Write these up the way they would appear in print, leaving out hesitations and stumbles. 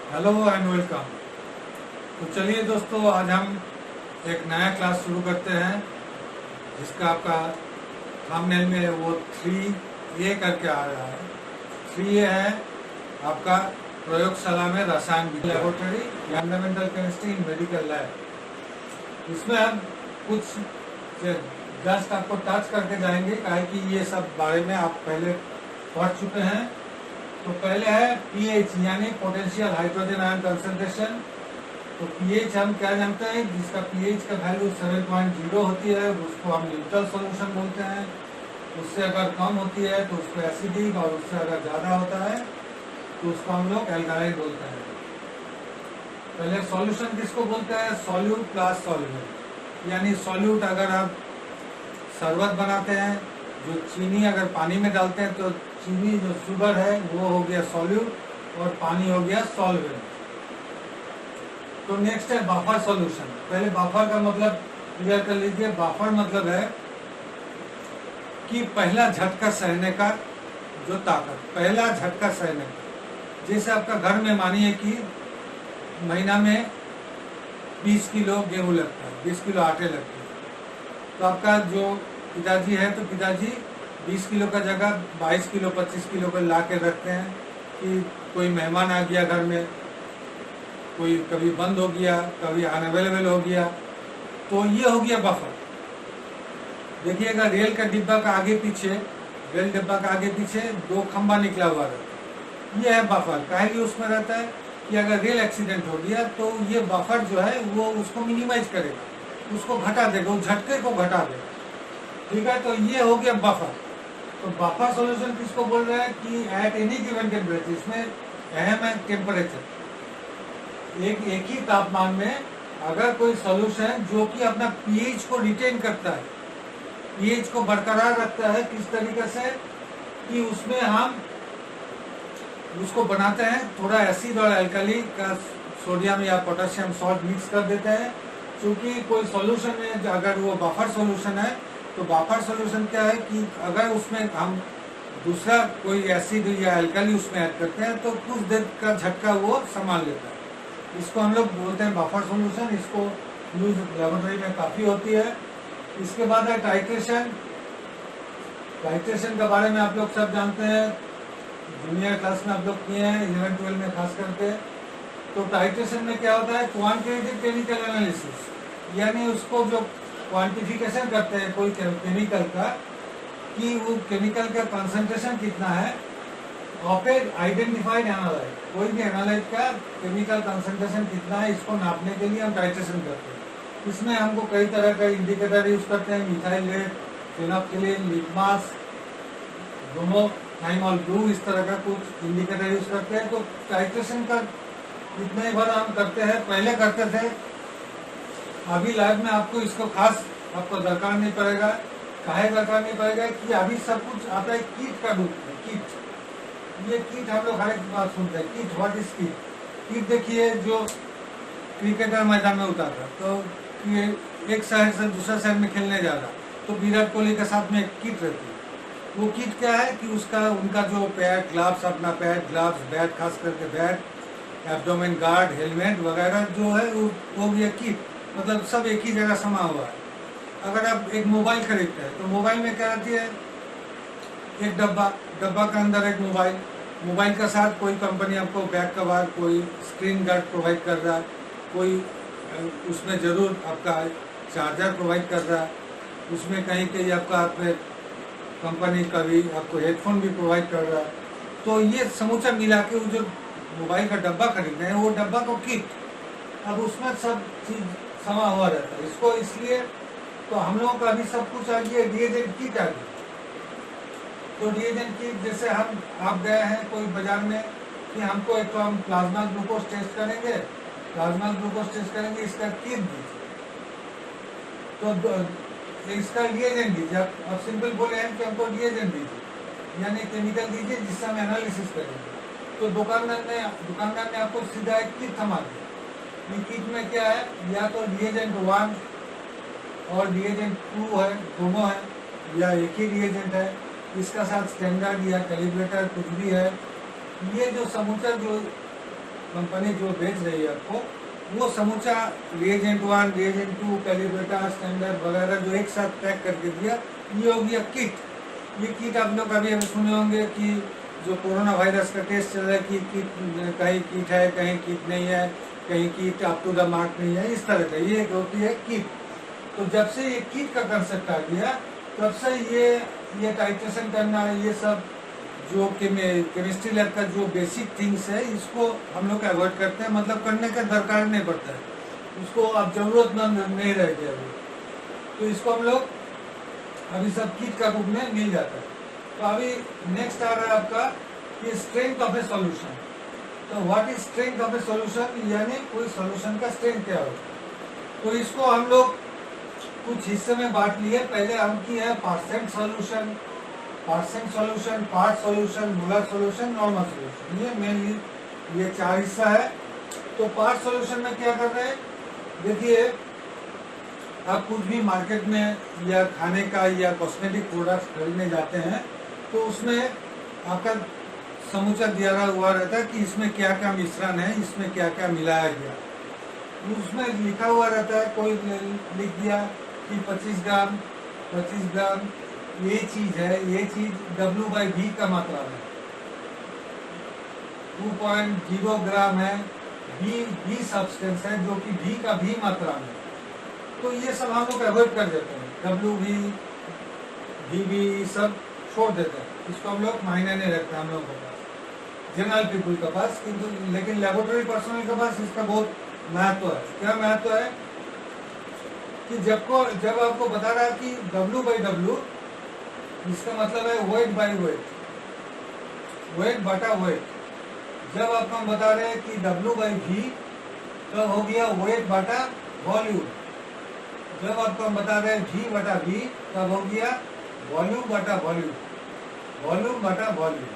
Hello and welcome. तो चलिए दोस्तों, आज हम एक नया क्लास शुरू करते हैं जिसका आपका थंबनेल में वो 3A करके आ रहा है। 3A है आपका प्रयोगशाला में रसायन विज्ञान laboratory, fundamental chemistry in medical lab. इसमें हम कुछ जस्ट आपको टच करके जाएंगे, काहे कि ये सब बारे में आप पहले पढ़ चुके हैं। तो पहले है पीएच यानी पोटेंशियल हाइड्रोजन आयन कंसंट्रेशन। तो पीएच हम क्या जानते हैं, जिसका पीएच का वैल्यू 7.0 होती है उसको हम न्यूट्रल सॉल्यूशन बोलते हैं। उससे अगर कम होती है तो उसको एसिडिक, और उससे अगर ज़्यादा होता है तो उसको हम लोग एल्कालाइन बोलते हैं। पहले सॉल्यूशन किसको बोलते हैं, सॉल्यूट प्लस सॉल्यूट। यानी सॉल्यूट अगर आप शरबत बनाते हैं, जो चीनी अगर पानी में डालते हैं तो चीनी जो शुगर है वो हो गया सॉल्यूट और पानी हो गया सॉल्वेंट। तो नेक्स्ट है बफर सॉल्यूशन। पहले बफर का मतलब क्लियर कर लीजिए। बफर मतलब है कि पहला झटका सहने का जो ताकत, पहला झटका सहने का। जैसे आपका घर में मानिए कि महीना में 20 किलो गेहूँ लगता है, 20 किलो आटे लगते हैं। तो आपका जो पिताजी है तो पिताजी 20 किलो का जगह 22 किलो 25 किलो को ला के रखते हैं कि कोई मेहमान आ गया घर में, कोई कभी बंद हो गया, कभी अनअवेलेबल हो गया, तो ये हो गया बफर। देखिएगा रेल का डिब्बा का आगे पीछे, रेल डिब्बा का आगे पीछे 2 खंबा निकला हुआ रहता है, ये है बफर। काहे उसमें रहता है कि अगर रेल एक्सीडेंट हो गया तो ये बफर जो है वो उसको मिनिमाइज करेगा, उसको घटा देगा, उस झटके को घटा देगा। ठीक है, तो ये हो गया बफर। तो बफर सॉल्यूशन किसको बोल रहे हैं कि एट एनी गिवन टेम्परेचर, इसमें अहम है टेम्परेचर। एक ही तापमान में अगर कोई सॉल्यूशन जो कि अपना पीएच को रिटेन करता है, पीएच को बरकरार रखता है, किस तरीके से कि उसमें हम उसको बनाते हैं, थोड़ा एसिड और एल्कली का सोडियम या पोटेशियम सॉल्ट मिक्स कर देते हैं। क्योंकि कोई सॉल्यूशन है अगर वो बफर सॉल्यूशन है तो बफर सॉल्यूशन क्या है कि अगर उसमें हम दूसरा कोई एसिड या एल्कली उसमें ऐड करते हैं तो कुछ देर का झटका वो संभाल लेता है। इसको हम लोग बोलते हैं बफर सॉल्यूशन। इसको यूज लेबोरेटरी में काफ़ी होती है। इसके बाद है टाइट्रेशन। टाइट्रेशन के बारे में आप लोग सब जानते हैं, जूनियर क्लास में आप लोग किए हैं, 11-12 में खास करके। तो टाइट्रेशन में क्या होता है, क्वांटिटेटिव केमिकल एनालिसिस, यानी उसको जो क्वांटिफिकेशन करते हैं कोई केमिकल का कि वो केमिकल का कंसंट्रेशन कितना है ऑफ ए आइडेंटिफाइड एनालाइट। कोई भी एनालाइट का केमिकल कंसंट्रेशन कितना है, इसको नापने के लिए हम टाइट्रेशन करते हैं। इसमें हमको कई तरह का इंडिकेटर यूज करते हैं, methyl rate, फेनोक्सिलिन, litmus, bromothymol blue, इस तरह का कुछ इंडिकेटर यूज करते हैं। तो टाइट्रेशन का इतना ही बार हम करते हैं, पहले करते थे। अभी लैब में आपको इसको खास आपको दरकार नहीं पड़ेगा। काहे दरकार नहीं पड़ेगा कि अभी सब कुछ आता है किट का रूप में। किट, ये किट हम लोग हर एक बात सुनते हैं, kit, what is kit. Kit देखिए, जो क्रिकेटर मैदान में उतारता तो एक शहर से दूसरे शहर में खेलने जा रहा तो विराट कोहली के साथ में एक किट रहती है। वो किट क्या है कि उसका उनका जो पैड, ग्लव्स, अपना पैड, ग्लव्स, बैट, खास करके बैट, एब्डोमेन गार्ड, हेलमेट वगैरह जो है वो भी एक किट, मतलब सब एक ही जगह समा हुआ है। अगर आप एक मोबाइल खरीदते हैं तो मोबाइल में क्या रहती है, एक डब्बा, डब्बा के अंदर एक मोबाइल, मोबाइल के साथ कोई कंपनी आपको बैक कवर, कोई स्क्रीन गार्ड प्रोवाइड कर रहा है, कोई उसमें जरूर आपका चार्जर प्रोवाइड कर रहा है, उसमें कहीं कहीं आपका अपने कंपनी का भी आपको हेडफोन भी प्रोवाइड कर रहा है। तो ये समूचा मिला के वो जो मोबाइल का डब्बा खरीदते हैं वो डब्बा को किट, अब उसमें सब चीज समा हुआ रहता है। इसको इसलिए तो हम लोगों का अभी सब कुछ आ गया, रिएजेंट किट आ गई। तो रिएजेंट किट जैसे आप गए हैं कोई बाजार में कि हमको एक तो हम प्लाज्मा ग्लूकोज टेस्ट करेंगे, प्लाज्मा ग्लूकोज टेस्ट करेंगे, इसका किट दीजिए, तो इसका रिएजेंट दीजिए। आप सिंपल बोले हैं कि हमको रिएजेंट दीजिए, यानी केमिकल दीजिए जिससे हम एनालिसिस करेंगे। तो दुकानदार ने आपको सीधा एक किट थमा दिया। किट में क्या है, या तो रिएजेंट 1 और रिएजेंट 2 है, दोनों है, या एक ही रिएजेंट है, इसका साथ स्टैंडर्ड या कैलिब्रेटर कुछ भी है। ये जो समूचा जो कंपनी जो बेच रही है आपको, वो समूचा रिएजेंट 1, रिएजेंट 2, कैलिब्रेटर, स्टैंडर्ड वगैरह जो एक साथ पैक करके दिया, ये हो गया किट। ये किट आप लोग अभी अभी सुने होंगे कि जो कोरोना वायरस का टेस्ट चल रहा है कि किट, कहीं किट है कहीं किट नहीं है, कहीं kit up to the mark नहीं है, इस तरह का ये होती है किट। तो जब से ये किट का कंसेप्ट आ गया, तब से ये टाइट्रेशन करना, ये सब जो केमिस्ट्री लैब का जो बेसिक थिंग्स है, इसको हम लोग अवॉइड करते हैं, मतलब करने का दरकार नहीं पड़ता है, उसको अब जरूरतमंद नहीं रह गया अभी। तो इसको हम लोग अभी सब किट का बुक में मिल जाता है। तो अभी नेक्स्ट आ रहा है आपका ये स्ट्रेंथ ऑफ ए सॉल्यूशन। तो what is strength of A solution, यानी कोई सॉल्यूशन का स्ट्रेंथ क्या हो। तो इसको हम लोग कुछ हिस्से में बांट लिए। पहले हम की है percent solution, part solution, molar solution, normal solution, ये मेनली ये 4 हिस्सा है। तो पार्ट सॉल्यूशन में क्या कर रहे हैं, देखिए आप कुछ भी मार्केट में या खाने का या कॉस्मेटिक प्रोडक्ट्स खरीदने जाते हैं, तो उसमें आपका समूचा दिया हुआ रहता है कि इसमें क्या क्या मिश्रण है, इसमें क्या क्या मिलाया गया, उसमें लिखा हुआ रहता है। कोई लिख दिया कि 25 ग्राम ये चीज है, ये चीज W/V का मात्रा है, 2.0 ग्राम है, V सब्सटेंस है जो कि V का V मात्रा में। तो ये सब हम लोग अवॉइड कर देते हैं, WV, VV सब छोड़ देते हैं, इसको हम लोग मायने नहीं रखते हम लोगों के पास, जनरल पीपल के पास। किंतु लेकिन लेबोरेटरी पर्सनल के पास इसका बहुत महत्व है। क्या महत्व है कि जब आपको बता रहा है कि W/W, इसका मतलब है वेट बाय वेट, वेट बटा वेट। जब आपको हम बता रहे हैं कि W/V, तो हो गया वेट बटा वॉल्यूम। जब आपको हम बता रहे हैं V/V, तब हो गया वॉल्यूम बटा वॉल्यूम, वॉल्यूम बटा वॉल्यूम।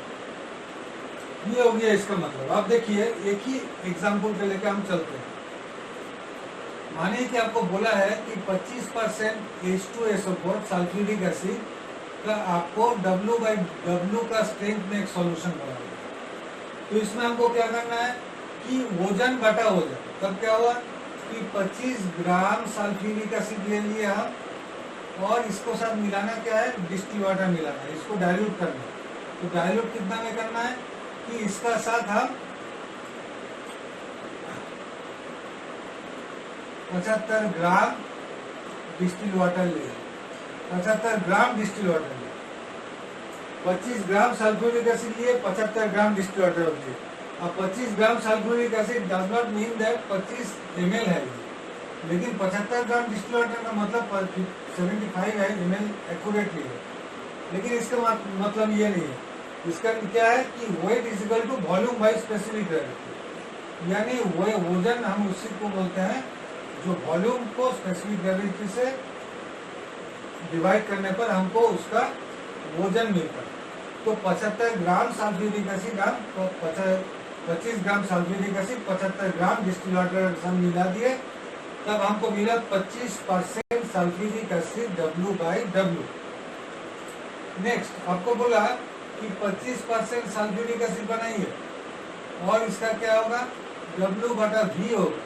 ये हो गया इसका मतलब। आप देखिए एक ही एग्जाम्पल के लेकर हम चलते हैं। मानिए कि आपको बोला है कि 25% H2SO4 सल्फ्यूरिक एसिड का आपको W/W का स्ट्रेंथ में एक सॉल्यूशन बनाना है। तो इसमें हमको क्या करना है कि वजन बटा वजन। तब क्या हुआ कि 25 ग्राम सल्फ्यूरिक एसिड ले लिए हम, और इसको साथ मिलाना क्या है, डिस्टिल वाटर मिलाना है, इसको डाइल्यूट करना है। तो डाइल्यूट कितना में करना है कि इसका साथ हम 75 ग्राम डिस्टिल वाटर ले, 75 ग्राम डिस्टिल वाटर लिए, 25 ग्राम सल्फ्यूरिक एसिड लिए, 75 ग्राम डिस्टिल वाटर लिए। अब 25 gram sulphuric acid does not mean that 25 ml है, लेकिन 75 ग्राम डिस्टिल वाटर का मतलब 75 है ml एक्यूरेटली है, लेकिन इसका मतलब ये नहीं है। इसका क्या है कि weight is equal to volume by specific gravity, यानी वजन हम उसी को बोलते हैं जो वॉल्यूम को स्पेसिफिक ग्रेविटी से डिवाइड करने पर हमको उसका वजन मिलता है। तो 75 ग्राम सल्फ्यूरिक एसिड हम 25 ग्राम सल्फ्यूरिक एसिड 75 ग्राम डिस्टिल वाटर हम मिला दिए, तब हमको मिला 25% सल्फ्यूरिक एसिड W/W। नेक्स्ट आपको बोला कि 25% सल्फ्यूरिक एसिड बनाइए, और इसका क्या होगा, W/V होगा।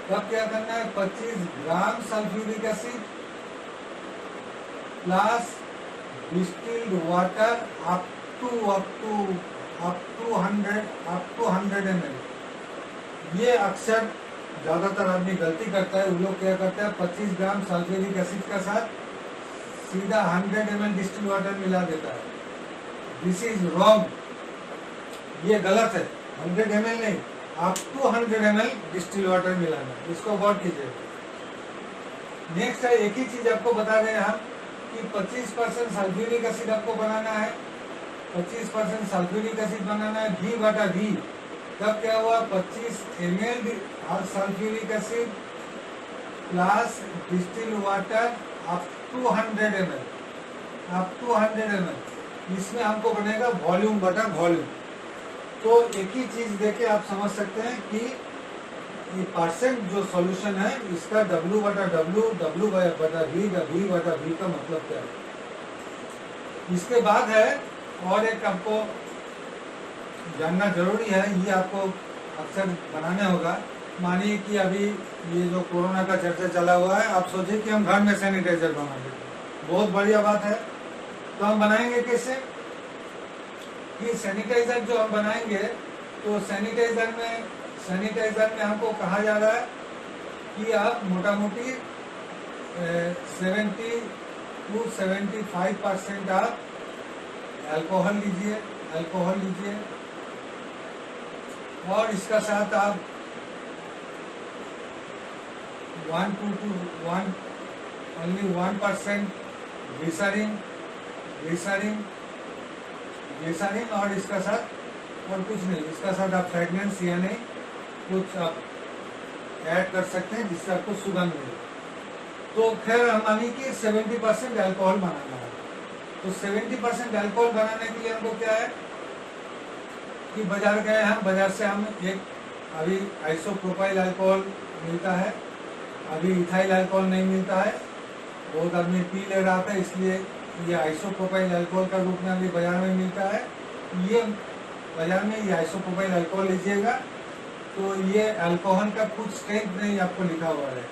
तब क्या करना है, 25 gram sulphuric acid plus distilled water up to 100 ml। ये अक्सर ज्यादातर आदमी गलती करता है, वो लोग क्या करते हैं 25 ग्राम सल्फ्यूरिक एसिड का साथ सीधा 100 ml डिस्टिल वाटर मिला देता है। दिस इज रॉन्ग, ये गलत है। 100 ml नहीं, आप 200 ml डिस्टिल वाटर मिलाना, इसको गौर कीजिए। नेक्स्ट है, एक ही चीज आपको बता रहे हैं हम कि 25% सल्फ्यूरिक एसिड आपको बनाना है, 25% सल्फ्यूरिक एसिड बनाना है V/V। तब क्या हुआ, 25 ml sulphuric acid plus distil water up to 100 ml, इसमें हमको बनेगा वॉल्यूम बटा वॉल्यूम। तो एक ही चीज देके आप समझ सकते हैं कि ये परसेंट जो सॉल्यूशन है इसका W/W, W/V, V/V का मतलब क्या है। इसके बाद है और एक आपको जानना जरूरी है, ये आपको अक्सर बनाने होगा। मानिए कि अभी ये जो कोरोना का चर्चा चला हुआ है, आप सोचिए कि हम घर में सैनिटाइजर बनाएंगे, बहुत बढ़िया बात है। तो हम बनाएंगे कैसे? कि सैनिटाइजर जो हम बनाएंगे, तो सैनिटाइजर में हमको कहा जा रहा है कि आप मोटा मोटी 70 to 75% आप अल्कोहल लीजिए और इसका साथ आप 1% ग्लिसरीन और इसका साथ और कुछ नहीं, इसका साथ आप फ्रेगनेंस यानी कुछ आप ऐड कर सकते हैं जिससे आपको सुगंध मिले। तो खैर हम मानिए कि 70% अल्कोहल बनाना है। तो 70% अल्कोहल बनाने के लिए हमको क्या है कि बाजार गए हम, बाजार से हम एक अभी आइसोप्रोपाइल अल्कोहल मिलता है, अभी इथाइल अल्कोहल नहीं मिलता है। बहुत आदमी पी ले रहा था, इसलिए ये आइसोप्रोपाइल अल्कोहल का रूप में अभी बाजार में मिलता है। ये बाजार में ये आइसोप्रोपाइल अल्कोहल लीजिएगा तो ये अल्कोहल का कुछ स्ट्रेंथ नहीं आपको लिखा हुआ है।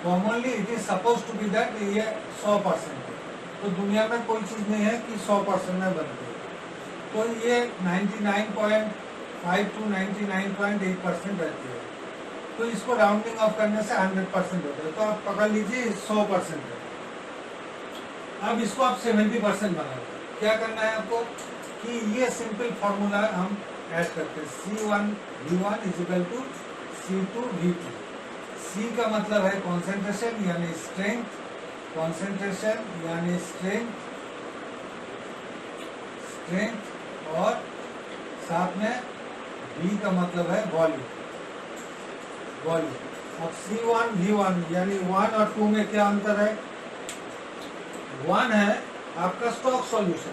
Commonly it is suppose to be that ये 100% है। तो दुनिया में कोई चीज नहीं है कि 100% में बनती है। तो ये 99.5 to 99.8% रहती है। तो इसको राउंडिंग ऑफ करने से 100% होता है। तो आप पकड़ लीजिए 100% है। अब इसको आप 70% बनाए। क्या करना है आपको कि ये सिंपल फॉर्मूला हम ऐड करते हैं, C1V1 is equal to C2V2। C का मतलब है कॉन्सेंट्रेशन यानी स्ट्रेंथ, और साथ में V का मतलब है वॉल्यूम। अब C1V1 यानी 1 और 2 में क्या अंतर है? 1 है आपका स्टॉक सॉल्यूशन,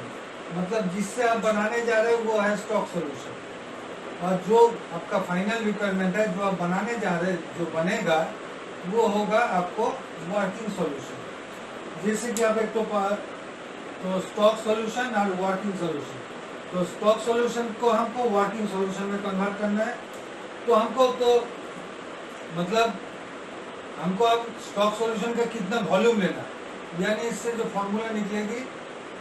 मतलब जिससे आप बनाने जा रहे हो वो है स्टॉक सॉल्यूशन, और जो आपका फाइनल रिक्वायरमेंट है, जो आप बनाने जा रहे हैं, जो बनेगा वो होगा आपको वर्किंग सॉल्यूशन। जैसे कि आप एक तो स्टॉक सॉल्यूशन और वर्किंग सॉल्यूशन। तो स्टॉक सॉल्यूशन को हमको वर्किंग सॉल्यूशन में कन्वर्ट करना है। तो हमको मतलब हमको अब स्टॉक सॉल्यूशन का कितना वॉल्यूम लेना है, यानी इससे जो फॉर्मूला निकलेगी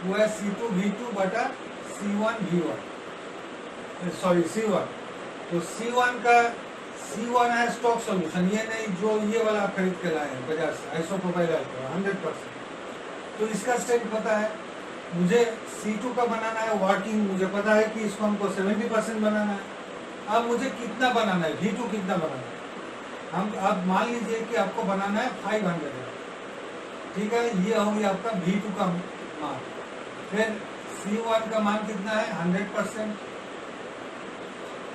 वो है C2V2 बटा C1V1, सॉरी C1। तो C1 है स्टॉक सॉल्यूशन, ये नहीं जो ये वाला आप खरीद के लाए हैं बाजार से, आइसोप्रोपाइल अल्कोहल 100%। तो इसका स्ट्रेंथ पता है मुझे। C2 का बनाना है वर्किंग, मुझे पता है कि इसको हमको 70% बनाना है। अब मुझे कितना बनाना है, V2 कितना बनाना है? हम अब मान लीजिए कि आपको बनाना है 500 है, ठीक है। ये होगी आपका V2 का मान। फिर C1 का मान कितना है? 100%,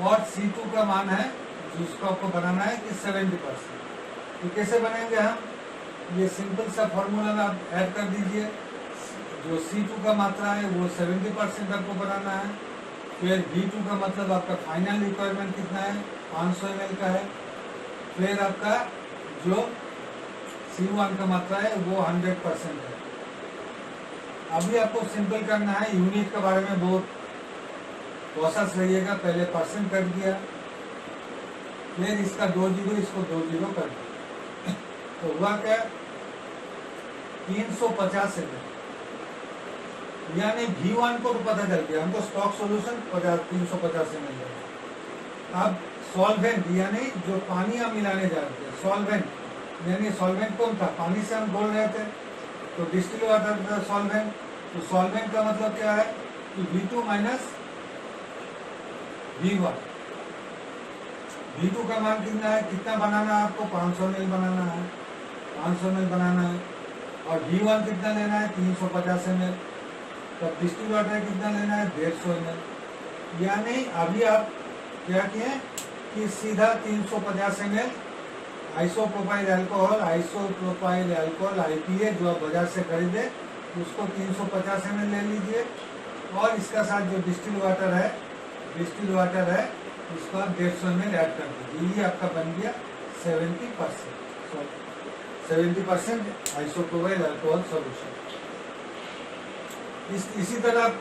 और C2 का मान है जिसको आपको बनाना है कि 70%। तो कैसे बनेंगे हम? ये सिंपल सा फॉर्मूला में आप ऐड कर दीजिए। जो C2 का मात्रा है वो 70% आपको बनाना है। फिर V2 का मतलब आपका फाइनल रिक्वायरमेंट कितना है? 500 ml का है। फिर आपका जो C1 का मात्रा है वो 100% है। अभी आपको सिंपल करना है, यूनिट के बारे में बहुत प्रोसेस रहिएगा। पहले परसेंट कर दिया, फिर इसका 2 जीरो, इसको 2 जीरो कर दिया, तो हुआ क्या? 350 ml, यानी V1 को तो पता चल गया हमको, स्टॉक सॉल्यूशन 350 ml है। अब सॉल्वेंट यानी जो पानी हम मिलाने जा रहे थे, सॉल्वेंट यानी सॉल्वेंट कौन था? पानी से हम घोल रहे थे, तो डिस्टिल वाटर था सॉल्वेंट। तो सॉल्वेंट का मतलब क्या है कि V2 माइनस V1। V2 का मान कितना है? कितना बनाना है आपको? 500 ml बनाना है, 500 ml बनाना है। और V1 कितना लेना है? 350 ml। तो डिस्टिल वाटर कितना लेना है? 150 ml। यानी अभी आप क्या किए कि सीधा 350 ml आइसोप्रोपाइल अल्कोहल IPA जो आप बाजार से खरीदे उसको 350 ml ले लीजिए, और इसका साथ जो डिस्टिल वाटर है इसको आप 150 ml ऐड कर दीजिए। ये आपका बन गया 70% आइसोप्रोपाइल अल्कोहल सॉल्यूशन। इसी तरह आप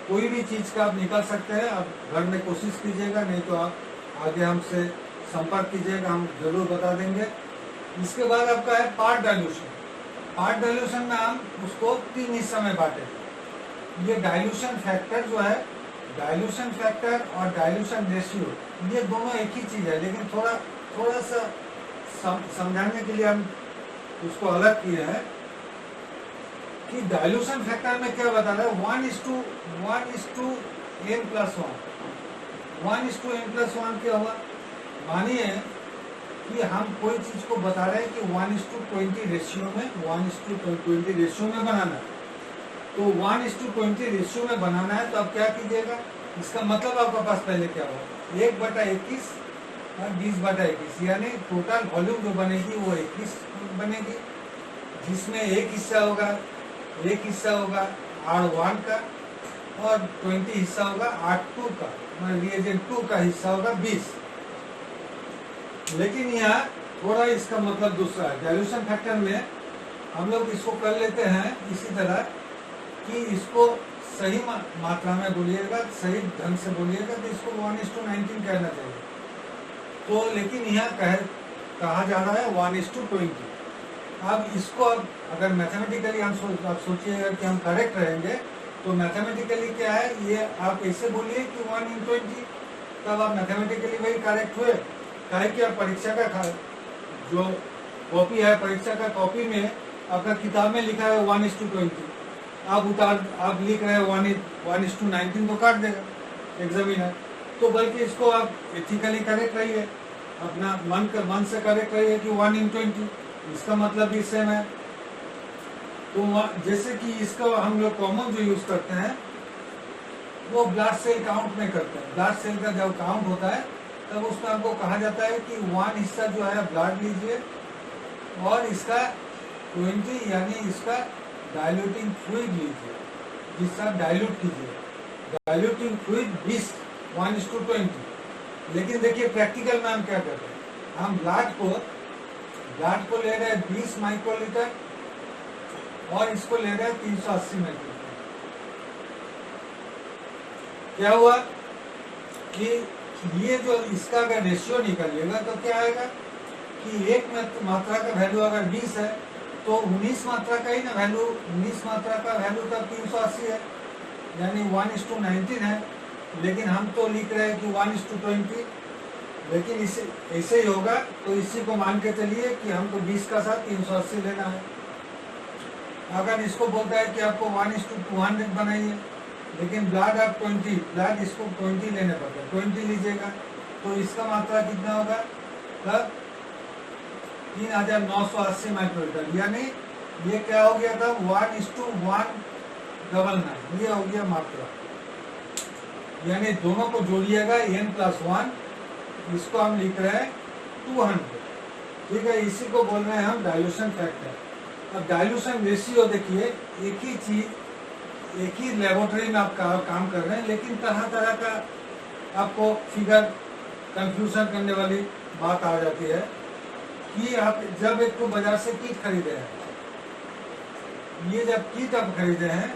कोई भी चीज का आप निकाल सकते हैं। आप घर में कोशिश कीजिएगा, नहीं तो आप आगे हमसे संपर्क कीजिएगा, हम जरूर बता देंगे। इसके बाद आपका है पार्ट डाइल्यूशन। पार्ट डाइल्यूशन में हम उसको 3 हिस्सा में बांटेंगे। ये डाइल्यूशन फैक्टर जो है, डाइल्यूशन फैक्टर और डाइल्यूशन रेशियो, ये दोनों एक ही चीज है, लेकिन थोड़ा सा समझाने के लिए हम उसको अलग किए हैं कि डाइल्यूशन फैक्टर में क्या बता रहा है, 1:1:n+1। 1:n+1 क्या हुआ, मानिए कि हम कोई चीज को बता रहे हैं कि 1:20 रेशियो में, 1:20 रेशियो में बनाना है। तो 1:20 रेशियो में बनाना है, तो आप क्या कीजिएगा, इसका मतलब आपके पास पहले क्या होगा, 1/21 और 20/21, यानी टोटल वॉल्यूम जो बनेगी वो 21 बनेगी, जिसमें एक हिस्सा होगा R1 का और 20 हिस्सा होगा R2 का, मतलब रिएजेंट 2 का हिस्सा होगा 20। लेकिन यहाँ थोड़ा इसका मतलब दूसरा है। डाइल्यूशन फैक्टर में हम लोग इसको कर लेते हैं इसी तरह कि इसको सही मात्रा में बोलिएगा, सही ढंग से बोलिएगा, तो इसको 1:19 कहना चाहिए। तो लेकिन यहाँ कहा जा रहा है 1:20। अब इसको अगर मैथमेटिकली आप सोचिएगा कि हम करेक्ट रहेंगे, तो मैथमेटिकली क्या है, ये आप ऐसे बोलिए कि 1:20, तब आप मैथमेटिकली वही करेक्ट हुए। काहे कि आप परीक्षा का जो कॉपी है, परीक्षा का कॉपी में आपका किताब में लिखा है 1:20, आप लिख रहे हैं 1:19, तो काट देगा एग्जामिनर। तो बल्कि इसको आप एथिकली करेक्ट रहिए, अपना मन से करेक्ट रहिए कि 1:20, इसका मतलब भी सेम है। तो जैसे कि इसका हम लोग कॉमन जो यूज करते हैं वो ब्लड सेल काउंट में करते हैं। ब्लड सेल का जब काउंट होता है तब उसमें आपको कहा जाता है कि 1 हिस्सा जो है ब्लड लीजिए और इसका 20 यानी इसका डाइल्यूटिंग फ्लूइड लीजिए, जिसका डाइल्यूट कीजिए। Diluting fluid 20 1:20। लेकिन देखिए प्रैक्टिकल में हम क्या करते हैं, हम ब्लड को ले रहे हैं 20 माइक्रोलीटर और इसको ले रहे हैं 380 माइक्रोलीटर। क्या हुआ कि ये जो इसका अगर रेशियो निकालिएगा तो क्या आएगा कि एक मात्रा का वैल्यू अगर 20 है तो 19 मात्रा का ही ना वैल्यू, 19 मात्रा का वैल्यू तब 380 है, यानी 1:19 है। लेकिन हम तो लिख रहे हैं कि 1:20, लेकिन इसे ऐसे ही होगा। तो इसी को मान के चलिए कि हमको 20 का साथ 380 लेना है। अगर इसको बोलता है कि आपको 1:200 बनाइए, लेकिन ब्लड आप 20, ब्लड इसको 20 लेने पड़ता है, 20 लीजिएगा, तो इसका मात्रा कितना होगा, तब 3980 माइक्रोलीटर, यानी ये क्या हो गया था 1:199, ये हो गया मात्रा। यानी दोनों को जोड़िएगा n+1, इसको हम लिख रहे हैं 200, ठीक है। इसी को बोल रहे हैं हम डाइल्यूशन फैक्टर। अब डाइल्यूशन रेशियो देखिए, एक ही चीज, एक ही लेबोरेटरी में आप काम कर रहे हैं, लेकिन तरह तरह का आपको फिगर कंफ्यूजन करने वाली बात आ जाती है कि आप जब एक तो बाजार से किट खरीदे हैं, ये जब किट आप खरीदे हैं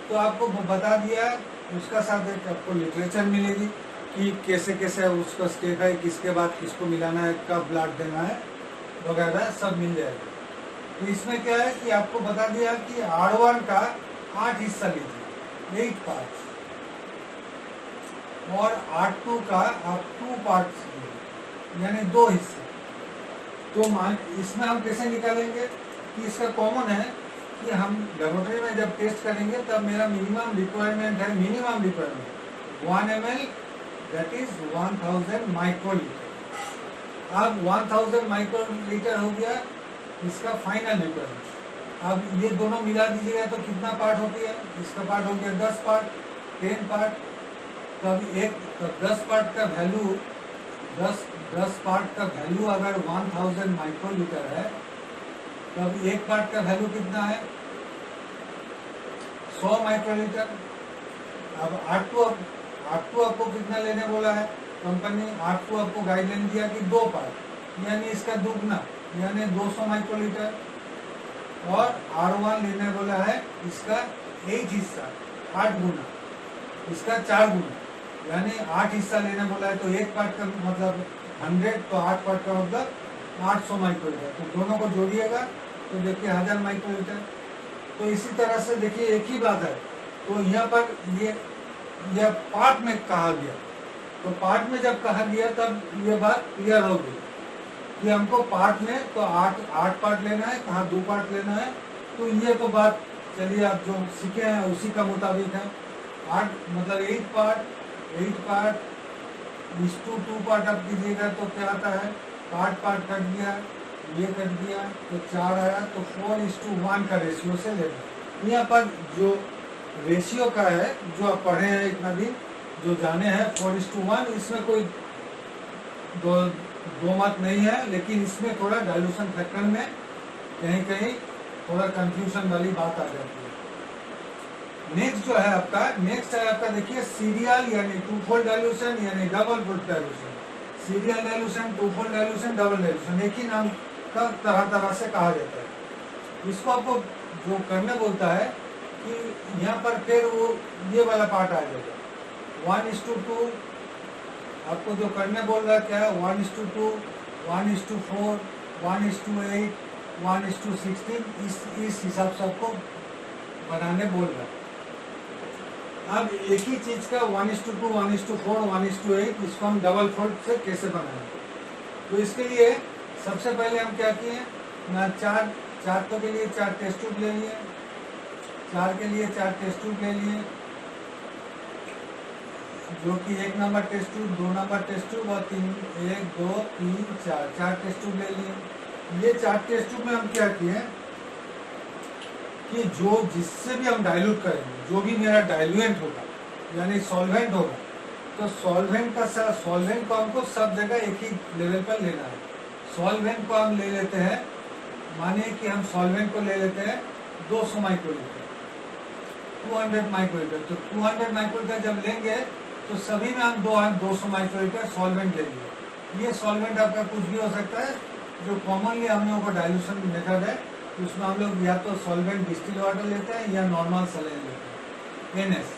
तो आपको बता दिया, उसका साथ एक आपको लिटरेचर मिलेगी कि कैसे कैसे उसका स्टेप है, किसके बाद किसको मिलाना है, कब ब्लड देना है वगैरह सब मिल जाएगा। तो इसमें क्या है कि आपको बता दिया कि R1 का 8 हिस्सा लीजिए, 8 पार्ट, और R2 का आप 2 पार्ट लीजिए, यानी 2 हिस्से। तो इसमें हम कैसे निकालेंगे कि इसका कॉमन है कि हम लेबोरेटरी में जब टेस्ट करेंगे तब मेरा मिनिमम रिक्वायरमेंट है, 1 ml, दैट इज 1000 माइक्रोलीटर। अब 1000 माइक्रोलीटर हो गया इसका फाइनल रिक्वायरमेंट। अब ये दोनों मिला दीजिएगा तो कितना पार्ट होती है, इसका पार्ट हो गया 10 पार्ट, 10 पार्ट। तब 10 पार्ट का वैल्यू, 10 पार्ट का वैल्यू अगर 1000 माइक्रोलीटर है, तब एक पार्ट का वैल्यू कितना है, 100 माइक्रोलीटर। अब R2 आपको कितना लेने बोला है कंपनी, R2 आपको गाइडलाइन दिया कि 2 पार्ट, यानी इसका दुगना, यानी 200 माइक्रोलीटर। और R1 लेने बोला है इसका 8 हिस्सा, 8 गुना, इसका 4 गुना, यानी 8 हिस्सा लेने बोला है, तो एक पार्ट का मतलब 100, तो 8 पार्ट का मतलब 800 माइक्रोलीटर। तो दोनों को जोड़िएगा तो देखिए 1000 माइक्रोलीटर। तो इसी तरह से देखिए एक ही बात है, तो यहाँ पर यह पार्ट में कहा गया, तो पार्ट में जब कहा गया तब ये बात क्लियर हो गई कि हमको पार्ट में तो 8 पार्ट लेना है, कहाँ 2 पार्ट लेना है। तो ये तो बात चलिए आप जो सीखे हैं उसी का मुताबिक है। 8 मतलब 8 पार्ट इस टू 2 पार्ट आप कीजिएगा तो क्या आता है, पार्ट कट गया, ये कट गया तो 4 आया, तो 4:1 का रेशियो से लेना। यहाँ पर जो रेशियो का है जो आप पढ़े हैं इतना दिन, जो जाने हैं 4:1, इसमें कोई दो मत नहीं है, लेकिन इसमें थोड़ा डाइल्यूशन फैक्टर में कहीं थोड़ा कंफ्यूजन वाली बात आ जाती है। नेक्स्ट जो है आपका देखिए सीरियल यानी 2-फोल्ड डाइल्यूशन यानी double fold dilution. Serial dilution, 2-फोल्ड डाइल्यूशन, डबल डाइल्यूशन, एक ही नाम का तरह से कहा जाता है। इसको आपको जो करने बोलता है कि यहाँ पर फिर वो ये वाला पार्ट आ जाएगा 1:2। आपको जो करने बोल रहा है क्या है, 1:2, 1:4, 1:8, 1:16, इस हिसाब से आपको बनाने बोल रहा है। अब एक ही चीज का 1:2, 1:4, 1:8 इसको हम डबल फोल्ड से कैसे बनाएंगे। तो इसके लिए सबसे पहले हम क्या किए ना, चार के लिए 4 टेस्ट ट्यूब ले लिए, 4 के लिए 4 टेस्ट ट्यूब ले लिए, जो कि 1 number test tube, 2 number test tube और 1, 2, 3, 4 टेस्ट ट्यूब ले लिए। ये 4 टेस्ट ट्यूब में हम क्या किए कि जो जिससे भी हम डाइल्यूट करेंगे, जो भी मेरा डाइल्यूएंट होगा यानी सॉल्वेंट होगा, तो सॉल्वेंट को हमको सब जगह एक ही लेवल पर लेना है। सॉल्वेंट को हम ले लेते हैं, मानिए कि हम सॉल्वेंट को ले लेते हैं 200 माइक्रोलीटर, 200 माइक्रोलीटर। तो 200 माइक्रोलीटर जब लेंगे तो सभी में हम 200 माइक्रोलीटर सॉल्वेंट लेंगे। ये सॉल्वेंट आपका कुछ भी हो सकता है, जो कॉमनली हम लोगों का डाइल्यूशन मेथड है उसमें हम लोग या तो सॉल्वेंट डिस्टिल वाटर लेते हैं या नॉर्मल सलाइन लेते हैं, NS,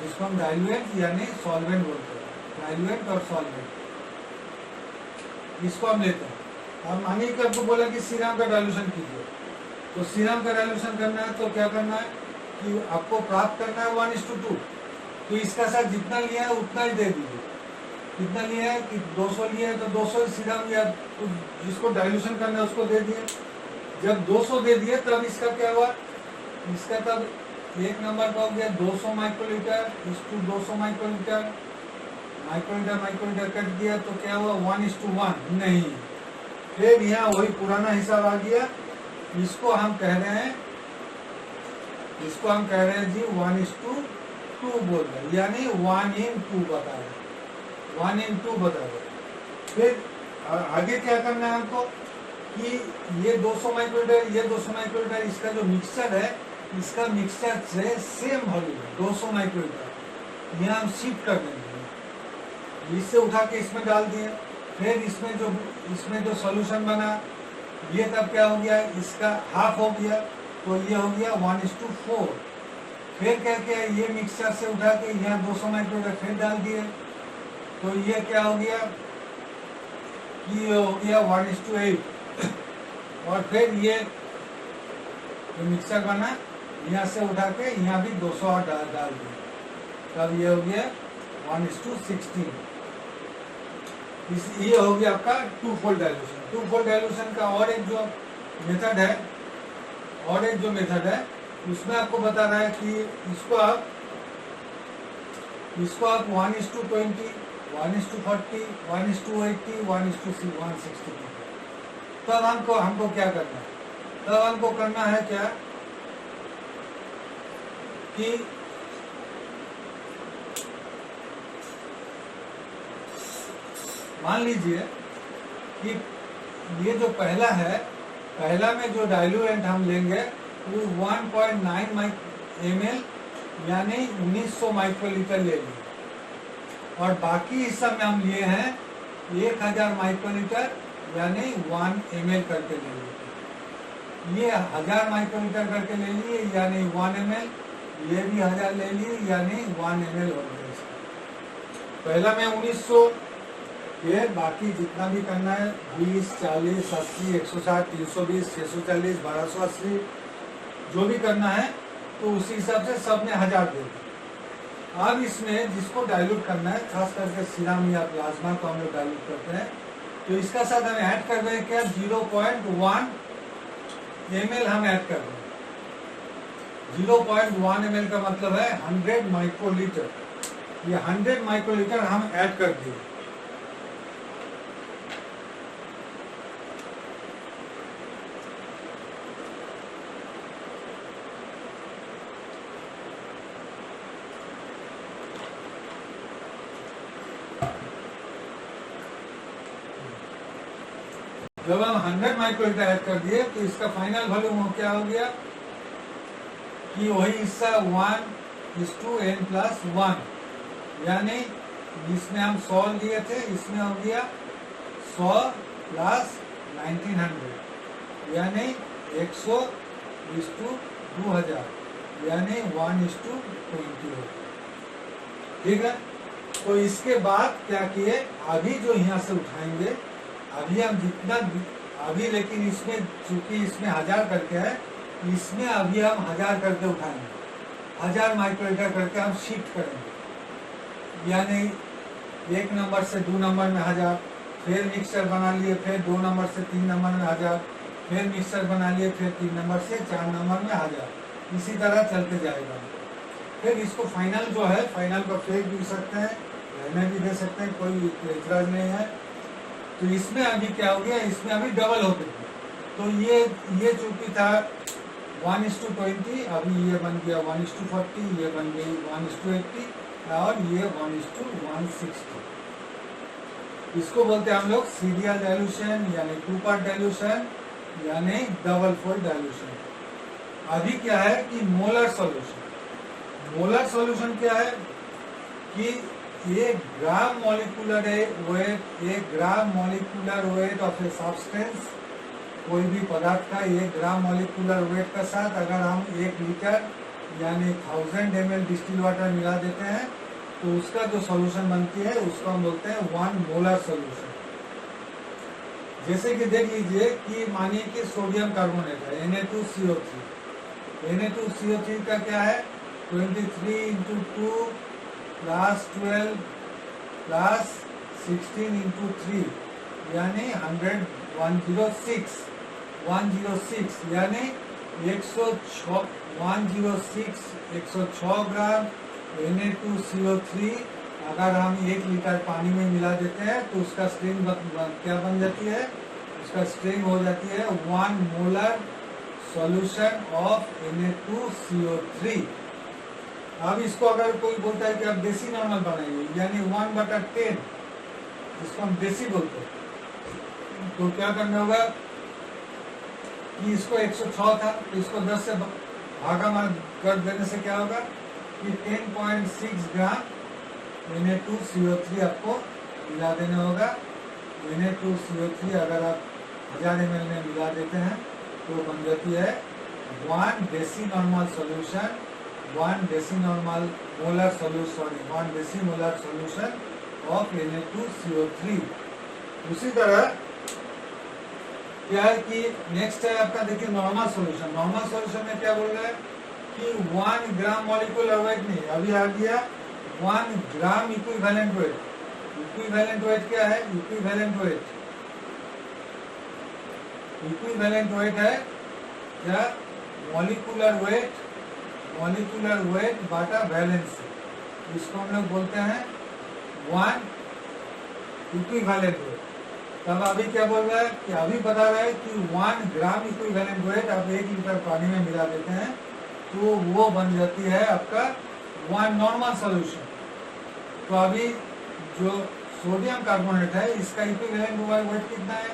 जिसको हम डाइल्यूएंट यानी सॉल्वेंट बोलते हैं। डाइल्यूएंट और सॉल्वेंट इसको हम लेते हैं। अब मानिए कि आपको बोला कि सीरम का डाइल्यूशन कीजिए, तो सीरम का डाइल्यूशन करना है तो क्या करना है कि आपको प्राप्त करना है 1:2। तो इसका साथ जितना लिया है उतना ही दे दीजिए। कितना लिया है कि 200 लिया है तो 200 सीरम या तो जिसको डाइल्यूशन करना है उसको दे दिए। जब 200 दे दिए तब इसका क्या हुआ, इसका तब 1 नंबर का हो गया 200 माइक्रोलीटर, इसको 200 माइक्रोलीटर कट दिया तो क्या हुआ 1:1 नहीं। फिर यहाँ वही पुराना हिसाब आ गया। इसको हम कह रहे हैं जी 1:2 बोल रहे हैं, यानी 1:2 बता रहे, 1:2 बता रहे। फिर आगे क्या करना है हमको कि ये 200 माइक्रोलीटर, ये 200 माइक्रोलीटर, इसका जो मिक्सचर है, इसका मिक्सचर से सेम वॉल्यूम 200 माइक्रोलीटर यहाँ हम शिफ्ट कर देंगे। इससे उठा के इसमें डाल दिए। फिर इसमें जो सॉल्यूशन बना ये तब क्या हो गया, इसका हाफ हो गया, तो ये हो गया 1:4। फिर क्या किया, ये मिक्सचर से उठा के यहाँ 200 माइक्रोलीटर फिर डाल दिए, तो ये क्या हो गया, ये हो गया 1:8। और फिर ये जो मिक्सचर बना यहाँ से उठा के यहाँ भी 200 और डाल दिए, तब ये हो गया 1:16। ये हो गया आपका 2-फोल्ड डाइल्यूशन। 2-फोल्ड डाइल्यूशन का और एक जो मेथड है उसमें आपको बता रहा है कि इसको आप 1:20, 1:40, 1:80, 1:160। तब हमको क्या करना है, तब हमको करना है क्या कि मान लीजिए कि ये जो पहला में जो डाइल्यूएंट हम लेंगे वो 1.9 ml यानी 1900 माइक्रोलीटर ले लिए, और बाकी हिस्सा में हम लिए हैं 1000 माइक्रोलीटर यानी 1 ml करके ले लिए। ये 1000 माइक्रोलीटर करके ले लिए यानी 1 ml, ये भी 1000 ले लिए यानी 1 ml हो गया। पहला में 1900, फिर बाकी जितना भी करना है 20, 40, 80, 160, 320, 640, 1280 जो भी करना है तो उसी हिसाब से सब में 1000 दे दो। अब इसमें जिसको डाइल्यूट करना है, खास करके सीरम या प्लाज्मा को हम लोग डाइल्यूट करते हैं, तो इसका साथ हम ऐड कर रहे हैं क्या 0.1 ml हम ऐड कर रहे हैं। 0.1 ml का मतलब है 100 माइक्रोलीटर। ये 100 माइक्रोलीटर हम ऐड कर दिए। जब हम 100 माइक्रोलीटर ऐड कर दिए तो इसका फाइनल वॉल्यूम क्या हो गया कि वही हिस्सा 1:n+1, यानी इसमें हम 100 लिए थे, इसमें हो गया 100 + 1900, यानी 100:2000, यानी 1:20। ठीक है। तो इसके बाद क्या किए, अभी जो यहाँ से उठाएंगे, अभी हम जितना अभी, लेकिन इसमें चूंकि इसमें 1000 करके है, इसमें अभी हम 1000 करके उठाएंगे, 1000 माइक्रोलीटर करके हम शिफ्ट करेंगे। यानी 1 नंबर से 2 नंबर में 1000, फिर मिक्सचर बना लिए, फिर 2 नंबर से 3 नंबर में 1000, फिर मिक्सचर बना लिए, फिर 3 नंबर से 4 नंबर में 1000, इसी तरह चलते जाएगा। फिर इसको फाइनल जो है, फाइनल को फेंक भी सकते हैं, रहने भी दे सकते हैं, कोई एतराज नहीं है। तो इसमें अभी क्या हो गया, इसमें अभी डबल होते थे। तो ये चूंकि था 1:20, अभी ये बन गया 1:40, ये बन गई 1:80 और ये 1:160। इसको बोलते हैं हम लोग सीरियल डाइल्यूशन, यानी 2 पार्ट डाइल्यूशन, यानी डबल फोल्ड डाइल्यूशन। अभी क्या है कि मोलर सॉल्यूशन। मोलर सॉल्यूशन क्या है कि 1 gram molecular weight of a substance, कोई भी पदार्थ का 1 ग्राम मॉलिक्यूलर वेट का साथ अगर हम 1 लीटर यानी 1000 ml डिस्टिल वाटर मिला देते हैं तो उसका जो सॉल्यूशन बनती है उसको हम बोलते हैं 1 मोलर सॉल्यूशन। जैसे कि देख लीजिए कि मानिए कि सोडियम कार्बोनेट है Na2CO3। Na2CO3 का क्या है 23 × 2 + 12 + 16 × 3, यानी 106, यानी 106 ग्राम Na2CO3 अगर हम 1 लीटर पानी में मिला देते हैं तो उसका स्ट्रेंथ क्या बन जाती है, उसका स्ट्रेंथ हो जाती है 1 मोलर सॉल्यूशन ऑफ Na2CO3। अब इसको अगर कोई बोलता है कि आप देसी नॉर्मल बनाइए, यानी 1/10, जिसको हम देसी बोलते हैं, तो क्या करना होगा कि इसको 106 था तो इसको 10 से भागा मार कर देने से क्या होगा कि 10.6 ग्राम Na2CO3 आपको मिला देना होगा। Na2CO3 अगर आप 1000 ml में मिला देते हैं तो बन जाती है 1 deci normal solution, 1 deci molar solution of Na2CO3। उसी तरह क्या है कि नेक्स्ट है आपका, देखिए नॉर्मल सॉल्यूशन। नॉर्मल सॉल्यूशन में क्या बोल रहा है कि 1 ग्राम मॉलिक्यूलर वेट नहीं, अभी आ गया 1 gram equivalent weight. Equivalent weight क्या है, इक्विवेलेंट वेट है क्या मॉलिक्यूलर वेट बाटा वैलेंसी, इसको हम लोग बोलते हैं 1 इक्विवेलेंट वेट। तब अभी क्या बोल रहा है कि अभी बता रहा है कि 1 ग्राम इक्विवेलेंट वेट आप 1 लीटर पानी में मिला देते हैं तो वो बन जाती है आपका 1 नॉर्मल सॉल्यूशन। तो अभी जो सोडियम कार्बोनेट है इसका इक्विवेलेंट वेट कितना है,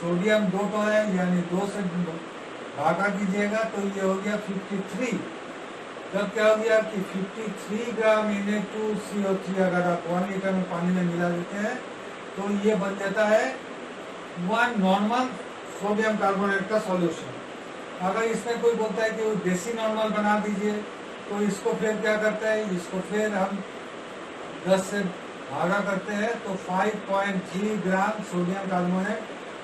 सोडियम 2 तो है, यानी 2 से भागा कीजिएगा तो ये हो गया 53। तब क्या हो गया कि 53 ग्राम Na2CO3 अगर आप 1 लीटर में पानी में मिला देते हैं तो ये बन जाता है 1 नॉर्मल सोडियम कार्बोनेट का सॉल्यूशन। अगर इसमें कोई बोलता है कि वो देसी नॉर्मल बना दीजिए तो इसको फिर क्या करता है, इसको फिर हम 10 से भागा करते हैं तो 5.3 ग्राम सोडियम कार्बोनेट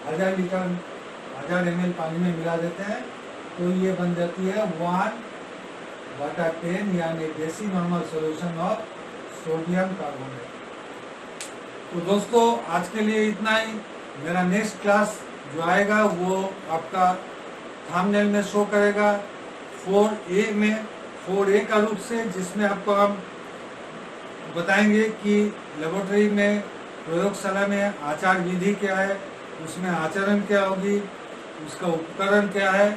1000 ml पानी में मिला देते हैं, तो ये बन जाती है 1/10 यानी देसी normal solution of sodium carbonate. तो दोस्तों आज के लिए इतना ही। मेरा नेक्स्ट क्लास जो आएगा वो आपका थंबनेल में शो करेगा 4A का रूप से, जिसमें आपको हम बताएंगे कि लेबोरेटरी में प्रयोगशाला में आचार विधि क्या है, उसमें आचरण क्या होगी, उसका उपकरण क्या है,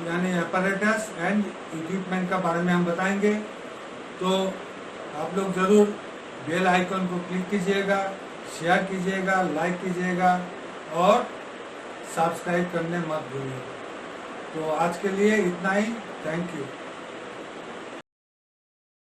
यानी अपैरेटस एंड इक्विपमेंट का बारे में हम बताएंगे। तो आप लोग ज़रूर बेल आइकन को क्लिक कीजिएगा, शेयर कीजिएगा, लाइक कीजिएगा और सब्सक्राइब करने मत भूलिएगा। तो आज के लिए इतना ही। Thank you.